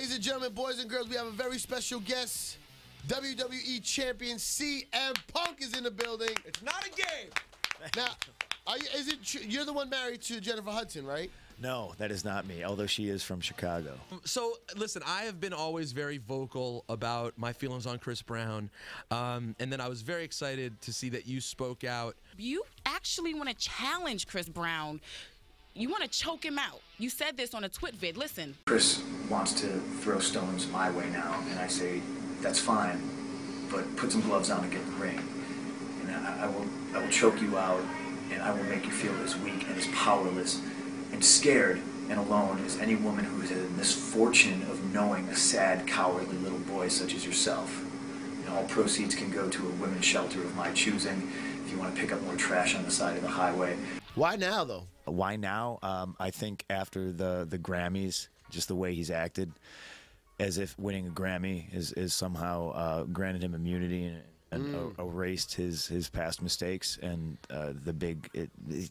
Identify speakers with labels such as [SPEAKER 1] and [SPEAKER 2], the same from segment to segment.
[SPEAKER 1] Ladies and gentlemen, boys and girls, we have a very special guest. WWE Champion CM Punk is in the building.
[SPEAKER 2] It's not a game.
[SPEAKER 1] Now, you're the one married to Jennifer Hudson, right?
[SPEAKER 3] No, that is not me, although she is from Chicago.
[SPEAKER 2] So, listen, I have been always very vocal about my feelings on Chris Brown. And then I was very excited to see that you spoke out.
[SPEAKER 4] You actually want to challenge Chris Brown. You want to choke him out. You said this on a twit vid. Listen.
[SPEAKER 5] Chris wants to throw stones my way now, and I say, that's fine, but put some gloves on and get in the ring. And I will choke you out, and I will make you feel as weak and as powerless and scared and alone as any woman who has had the misfortune of knowing a sad, cowardly little boy such as yourself. And all proceeds can go to a women's shelter of my choosing if you want to pick up more trash on the side of the highway.
[SPEAKER 1] Why now, though?
[SPEAKER 3] Why now? I think after the Grammys, just the way he's acted, as if winning a Grammy is somehow granted him immunity and erased his past mistakes. And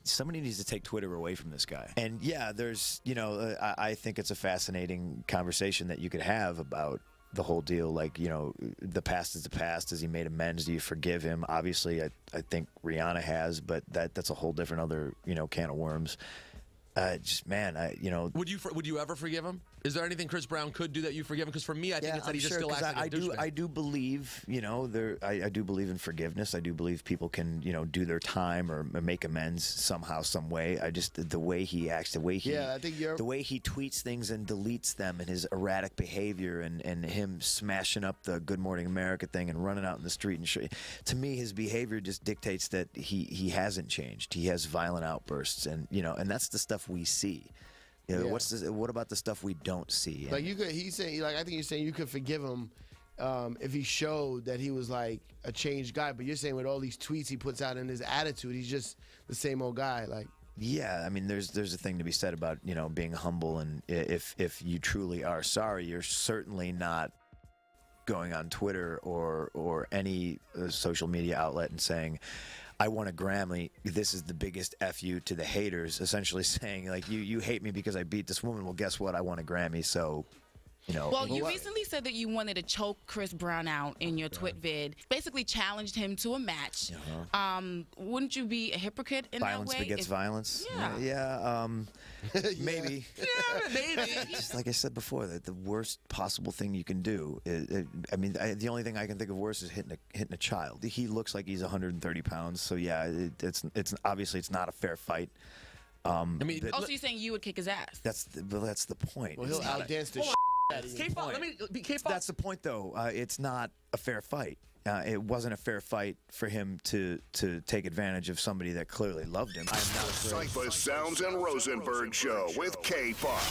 [SPEAKER 3] somebody needs to take Twitter away from this guy. And yeah, there's, I think it's a fascinating conversation that you could have about the whole deal. Like, the past is the past. Has he made amends? Do you forgive him? Obviously, I think Rihanna has, but that's a whole different other, can of worms. Would you ever forgive him? Is there anything Chris Brown could do that you forgive him? Because for me, I think it's that he just still acts like a douchebag. I do believe, I do believe in forgiveness. I do believe people can, do their time or make amends somehow, some way. The way he acts, the way he tweets things and deletes them, and his erratic behavior, and him smashing up the Good Morning America thing and running out in the street to me, his behavior just dictates that he hasn't changed. He has violent outbursts, and and that's the stuff we see. What about the stuff we don't see?
[SPEAKER 1] Like he's saying, I think you're saying you could forgive him if he showed that he was like a changed guy. But you're saying with all these tweets he puts out and his attitude, he's just the same old guy. Like,
[SPEAKER 3] yeah, I mean, there's a thing to be said about being humble, and if you truly are sorry, you're certainly not going on Twitter or any social media outlet and saying, I won a Grammy, this is the biggest F you to the haters, essentially saying, like, you hate me because I beat this woman. Well, guess what? I won a Grammy, so,
[SPEAKER 4] Well, you recently said that you wanted to choke Chris Brown out in your twit vid. Basically challenged him to a match. Wouldn't you be a hypocrite in that way?
[SPEAKER 3] Violence begets violence?
[SPEAKER 4] Yeah.
[SPEAKER 3] Maybe.
[SPEAKER 4] Yeah, maybe.
[SPEAKER 3] Just like I said before, that the worst possible thing you can do the only thing I can think of worse is hitting a child. He looks like he's 130 pounds, so yeah, it's obviously it's not a fair fight.
[SPEAKER 4] Also, you're saying you would kick his ass.
[SPEAKER 3] That's the point.
[SPEAKER 1] Well, he'll outdance the
[SPEAKER 3] That's the point, though. It's not a fair fight. It wasn't a fair fight for him to take advantage of somebody that clearly loved him. I am not
[SPEAKER 6] Cypher Sounds and Rosenberg Show with K-Pop.